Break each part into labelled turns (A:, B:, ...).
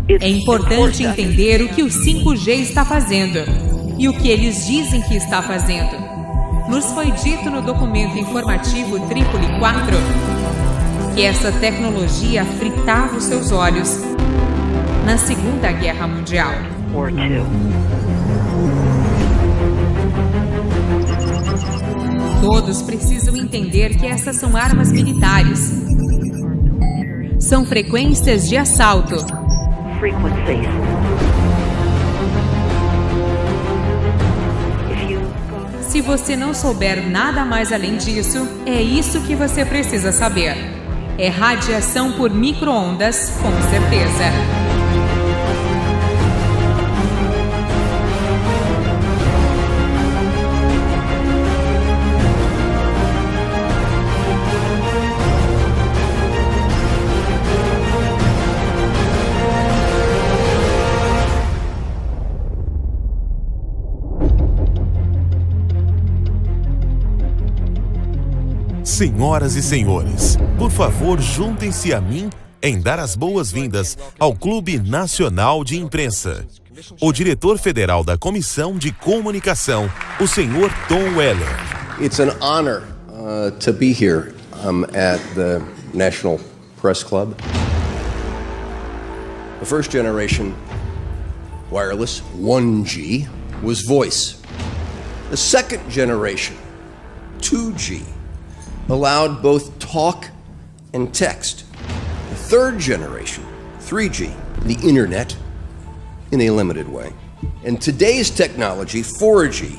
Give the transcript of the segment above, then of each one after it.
A: É importante entender o que o 5G está fazendo e o que eles dizem que está fazendo. Nos foi dito no documento informativo Trípoli 4 que essa tecnologia fritava os seus olhos na Segunda Guerra Mundial. Todos precisam entender que essas são armas militares. São frequências de assalto. Se você não souber nada mais além disso, é isso que você precisa saber. É radiação por micro-ondas, com certeza.
B: Senhoras e senhores, por favor, juntem-se a mim em dar as boas-vindas ao Clube Nacional de Imprensa. O diretor federal da Comissão de Comunicação, o senhor Tom Weller.
C: It's an honor to be here at the National Press Club. The first generation wireless, 1G, was voice. The second generation, 2G, allowed both talk and text. The third generation, 3G, the internet, in a limited way. And today's technology, 4G,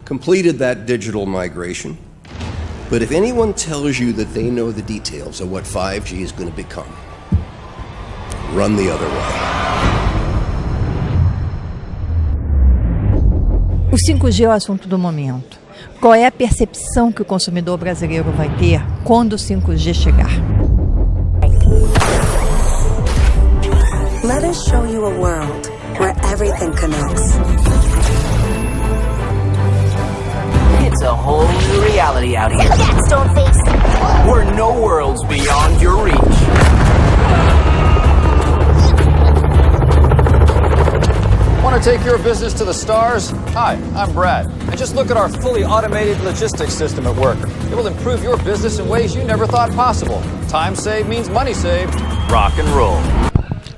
C: completed that digital migration. But if anyone tells you that they know the details of what 5G is going to become, run the other way.
D: O 5G é o assunto do momento. Qual é a percepção que o consumidor brasileiro vai ter quando o 5G chegar?
E: Let us show you a world where everything connects.
F: It's a whole new reality out here.
E: That stone face.
F: Where no world's beyond your reach.
G: Want to take your business to the stars? Hi, I'm Brad. And just look at our fully automated logistics system at work. It will improve your business in ways you never thought possible. Time saved means money saved.
F: Rock and roll.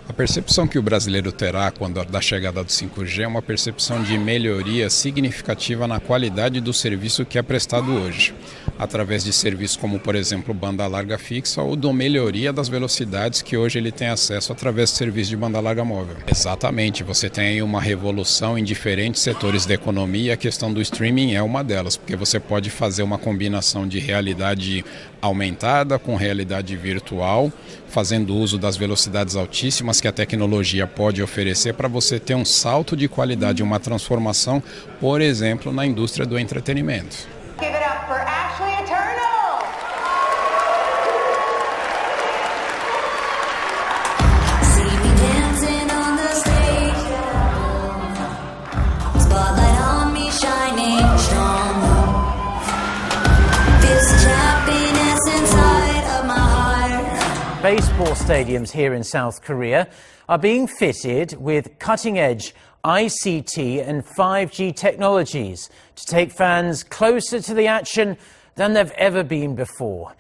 H: A percepção que o brasileiro terá da chegada do 5G é uma percepção de melhoria significativa na qualidade do serviço que é prestado hoje, através de serviços como, por exemplo, banda larga fixa ou da melhoria das velocidades que hoje ele tem acesso através de serviços de banda larga móvel. Exatamente, você tem aí uma revolução em diferentes setores da economia e a questão do streaming é uma delas, porque você pode fazer uma combinação de realidade aumentada com realidade virtual, fazendo uso das velocidades altíssimas que a tecnologia pode oferecer para você ter um salto de qualidade, uma transformação, por exemplo, na indústria do entretenimento.
I: Give it up for Ashley Eternal!
E: See me dancing on the stage. Spotlight on me shining strong. This happiness inside of my heart.
J: Baseball stadiums here in South Korea are being fitted with cutting-edge ICT and 5G technologies to take fans closer to the action than they've ever been before.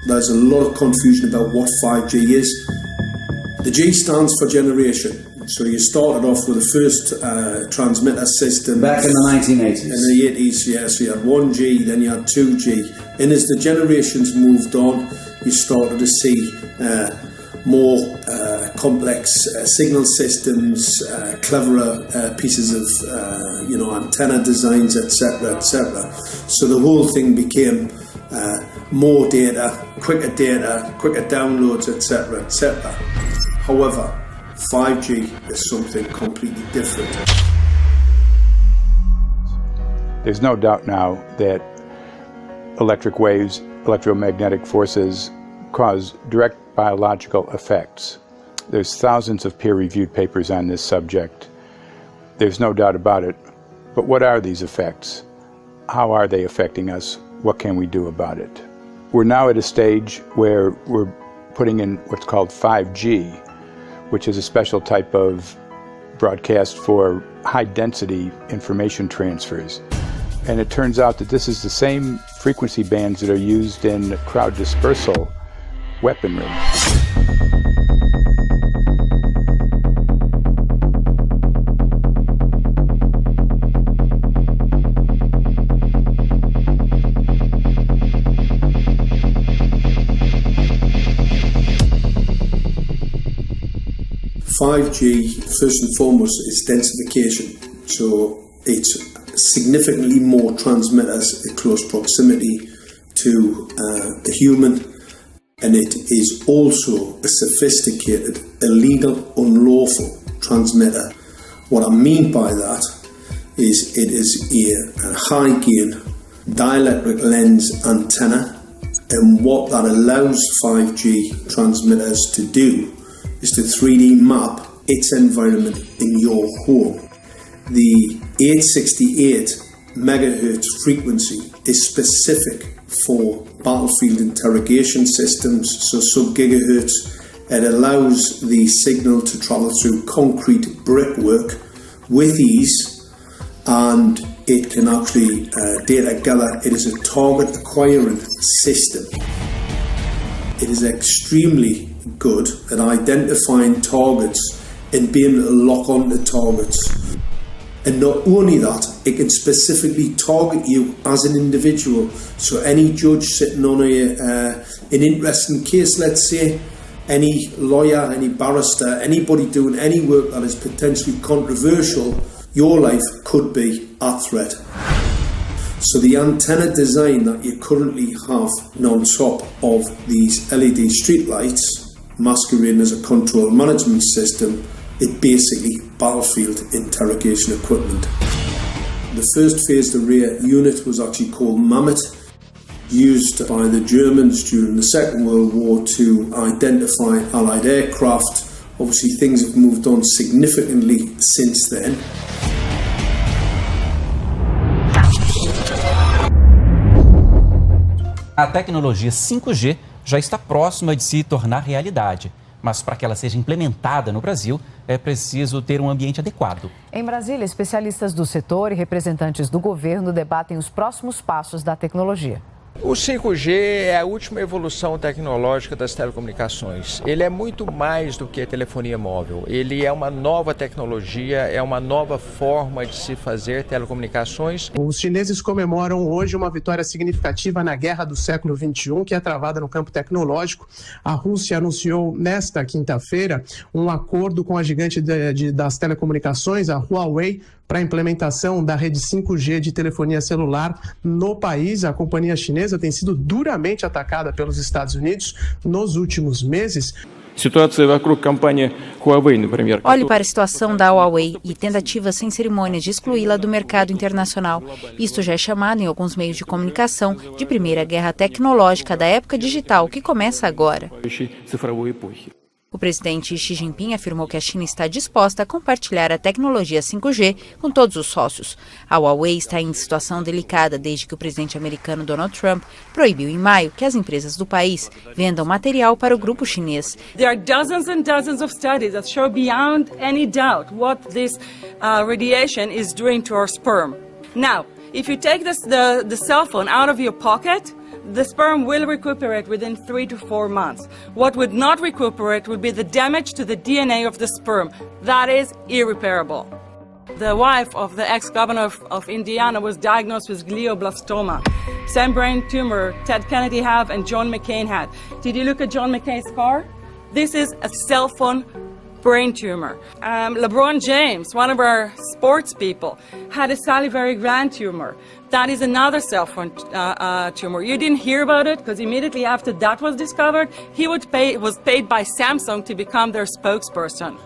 K: There's a lot of confusion about what 5G is. The G stands for generation. So you started off with the first transmitter system.
L: Back in the 1980s.
K: In the 80s, yeah. So you had 1G, then you had 2G. And as the generations moved on, you started to see more complex signal systems, cleverer pieces of antenna designs, etc., etc. So the whole thing became more data, quicker downloads, etc., etc. However, 5G is something completely different.
L: There's no doubt now that electric waves, electromagnetic forces cause direct biological effects. There's thousands of peer-reviewed papers on this subject. There's no doubt about it. But what are these effects? How are they affecting us? What can we do about it? We're now at a stage where we're putting in what's called 5G, which is a special type of broadcast for high-density information transfers. And it turns out that this is the same frequency bands that are used in crowd dispersal weaponry.
K: .5G, first and foremost, is densification. So it's significantly more transmitters in close proximity to the human, and it is also a sophisticated, illegal, unlawful transmitter. What I mean by that is it is a high-gain dielectric lens antenna, and what that allows 5G transmitters to do is to 3D map its environment in your home. The 868 megahertz frequency is specific for battlefield interrogation systems, so sub-gigahertz. It allows the signal to travel through concrete brickwork with ease, and it can actually data gather. It is a target acquiring system. It is extremely good at identifying targets and being able to lock onto targets. And not only that, it can specifically target you as an individual. So any judge sitting on an interesting case, let's say, any lawyer, any barrister, anybody doing any work that is potentially controversial, your life could be at threat. So the antenna design that you currently have on top of these LED streetlights, masquerading as a control management system, it basically battlefield interrogation equipment. The first phased array unit was actually called Mammoth, used by the Germans during the Second World War to identify Allied aircraft. Obviously things have moved on significantly since then.
M: A tecnologia 5G já está próxima de se tornar realidade. Mas para que ela seja implementada no Brasil, é preciso ter um ambiente adequado.
N: Em Brasília, especialistas do setor e representantes do governo debatem os próximos passos da tecnologia.
O: O 5G é a última evolução tecnológica das telecomunicações. Ele é muito mais do que a telefonia móvel. Ele é uma nova tecnologia, é uma nova forma de se fazer telecomunicações.
P: Os chineses comemoram hoje uma vitória significativa na guerra do século XXI, que é travada no campo tecnológico. A Rússia anunciou nesta quinta-feira um acordo com a gigante das telecomunicações, a Huawei, para a implementação da rede 5G de telefonia celular no país. A companhia chinesa tem sido duramente atacada pelos Estados Unidos nos últimos meses.
Q: Olhe para a situação da Huawei e tentativas sem cerimônias de excluí-la do mercado internacional. Isto já é chamado em alguns meios de comunicação de primeira guerra tecnológica da época digital, que começa agora. O presidente Xi Jinping afirmou que a China está disposta a compartilhar a tecnologia 5G com todos os sócios. A Huawei está em situação delicada desde que o presidente americano Donald Trump proibiu em maio que as empresas do país vendam material para o grupo chinês.
R: There are dozens and dozens of studies that show beyond any doubt what this radiation is doing to our sperm. Now, if you take the cell phone out of your pocket, the sperm will recuperate within 3 to 4 months. What would not recuperate would be the damage to the DNA of the sperm. That is irreparable. The wife of the ex-governor of Indiana was diagnosed with glioblastoma. Same brain tumor Ted Kennedy had and John McCain had. Did you look at John McCain's scar? This is a cell phone brain tumor. LeBron James, one of our sports people, had a salivary gland tumor. That is another cell phone tumor. You didn't hear about it because immediately after that was discovered, he was paid by Samsung to become their spokesperson.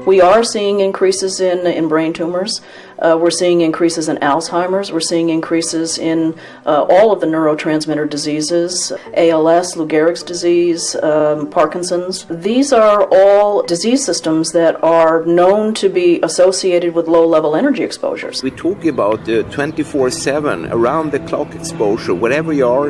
S: We are seeing increases in brain tumors. We're seeing increases in Alzheimer's. We're seeing increases in all of the neurotransmitter diseases, ALS, Lou Gehrig's disease, Parkinson's. These are all disease systems that are known to be associated with low-level energy exposures.
T: We talk about 24/7, around-the-clock exposure, wherever you are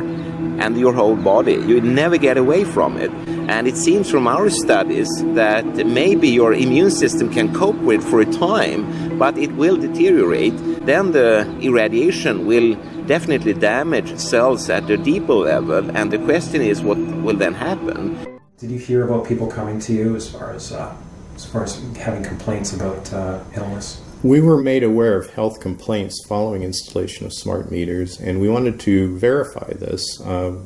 T: and your whole body. You never get away from it. And it seems from our studies that maybe your immune system can cope with for a time, but it will deteriorate. Then the irradiation will definitely damage cells at a deeper level, and the question is what will then happen.
U: Did you hear about people coming to you as far as having complaints about illness?
V: We were made aware of health complaints following installation of smart meters, and we wanted to verify this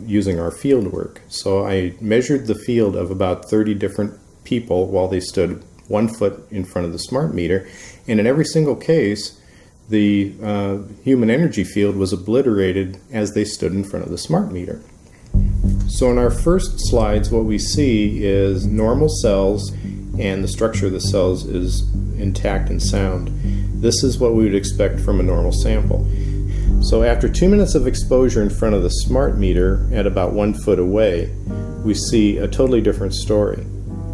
V: using our field work. So I measured the field of about 30 different people while they stood 1 foot in front of the smart meter, and in every single case, the human energy field was obliterated as they stood in front of the smart meter. So in our first slides, what we see is normal cells, and the structure of the cells is intact and sound. This is what we would expect from a normal sample. So after 2 minutes of exposure in front of the smart meter at about 1 foot away, we see a totally different story.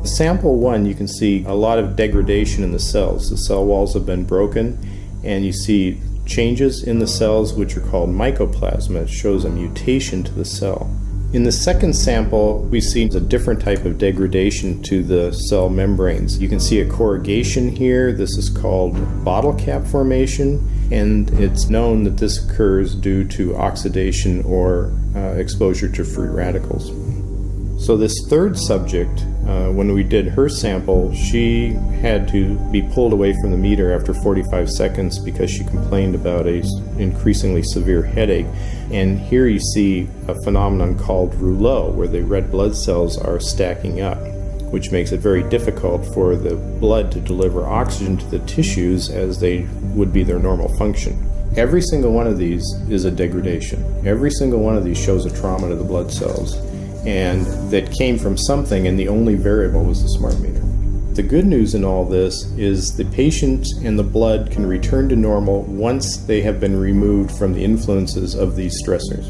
V: Sample 1, you can see a lot of degradation in the cells. The cell walls have been broken, and you see changes in the cells which are called mycoplasma. It shows a mutation to the cell. In the second sample, we see a different type of degradation to the cell membranes. You can see a corrugation here. This is called bottle cap formation, and it's known that this occurs due to oxidation or exposure to free radicals. So this third subject, when we did her sample, she had to be pulled away from the meter after 45 seconds because she complained about an increasingly severe headache. And here you see a phenomenon called rouleau, where the red blood cells are stacking up, which makes it very difficult for the blood to deliver oxygen to the tissues as they would be their normal function. Every single one of these is a degradation. Every single one of these shows a trauma to the blood cells, and that came from something, and the only variable was the smart meter. The good news in all this is the patient and the blood can return to normal once they have been removed from the influences of these stressors.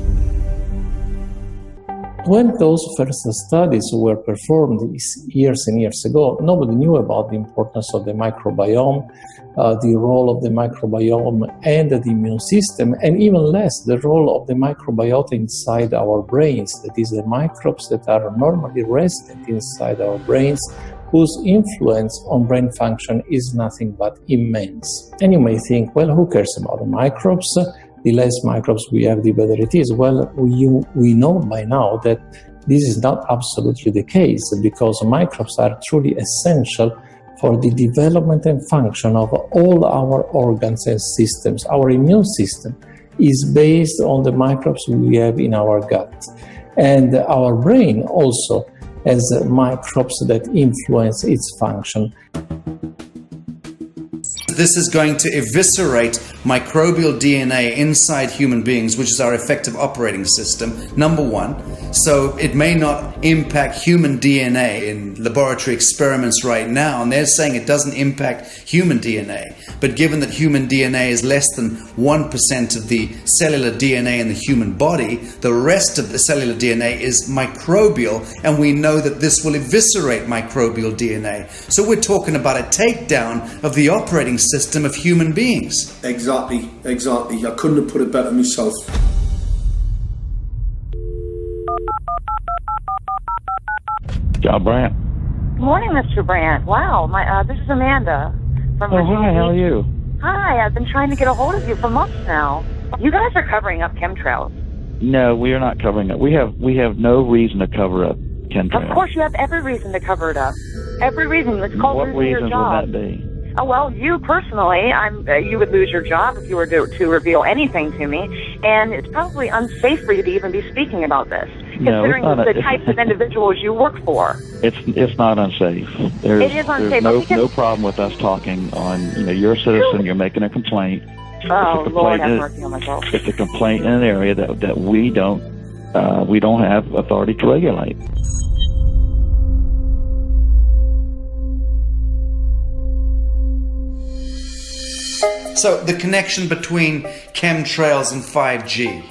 W: When those first studies were performed years and years ago, nobody knew about the importance of the microbiome, the role of the microbiome and the immune system, and even less the role of the microbiota inside our brains, that is, the microbes that are normally resident inside our brains, whose influence on brain function is nothing but immense. And you may think, well, who cares about the microbes? The less microbes we have, the better it is. Well, we know by now that this is not absolutely the case, because microbes are truly essential for the development and function of all our organs and systems. Our immune system is based on the microbes we have in our gut. And our brain also has microbes that influence its function.
X: This is going to eviscerate microbial DNA inside human beings, which is our effective operating system, number one. So it may not impact human DNA in laboratory experiments right now, and they're saying it doesn't impact human DNA. But given that human DNA is less than 1% of the cellular DNA in the human body, the rest of the cellular DNA is microbial, and we know that this will eviscerate microbial DNA. So we're talking about a takedown of the operating system of human beings.
K: Exactly. I couldn't have put it better myself.
Y: John Brandt.
Z: Good morning, Mr. Brandt. Wow, this is Amanda from Virginia.
Y: Hi, how are you?
Z: Hi, I've been trying to get a hold of you for months now. You guys are covering up chemtrails.
Y: No, we are not covering it. We have no reason to cover up chemtrails.
Z: Of course, you have every reason to cover it up. Every reason. It's called losing your job.
Y: What reasons would that be?
Z: Oh, well, you personally, you would lose your job if you were to reveal anything to me, and it's probably unsafe for you to even be speaking about this, considering the types of individuals you work for.
Y: It's not unsafe.
Z: It is unsafe.
Y: There's no problem with us talking on, you're a citizen, you're making a complaint.
Z: Oh, Lord have mercy on my soul.
Y: It's a complaint in an area that we don't have authority to regulate.
X: So the connection between chemtrails and 5G.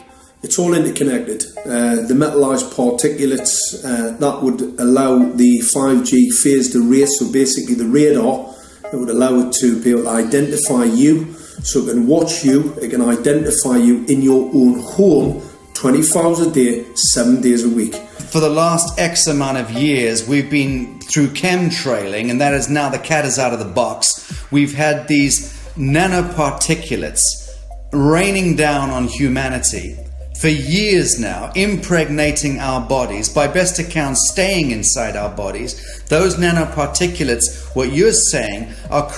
K: It's all interconnected. The metallized particulates that would allow the 5G phased array, so basically the radar, it would allow it to be able to identify you, so it can watch you, it can identify you in your own home 24 hours a day, 7 days a week.
X: For the last X amount of years, we've been through chemtrailing, and that is now the cat is out of the box. We've had these nanoparticulates raining down on humanity for years now, impregnating our bodies, by best account staying inside our bodies. Those nanoparticulates, what you're saying, are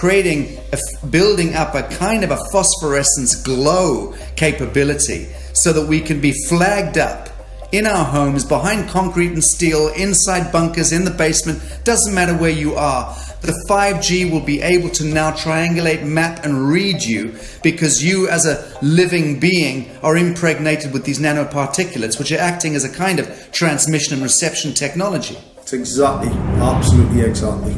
X: building up a kind of a phosphorescence glow capability so that we can be flagged up in our homes, behind concrete and steel, inside bunkers, in the basement, doesn't matter where you are. The 5G will be able to now triangulate, map and read you, because you as a living being are impregnated with these nanoparticulates, which are acting as a kind of transmission and reception technology.
K: It's exactly, absolutely exactly.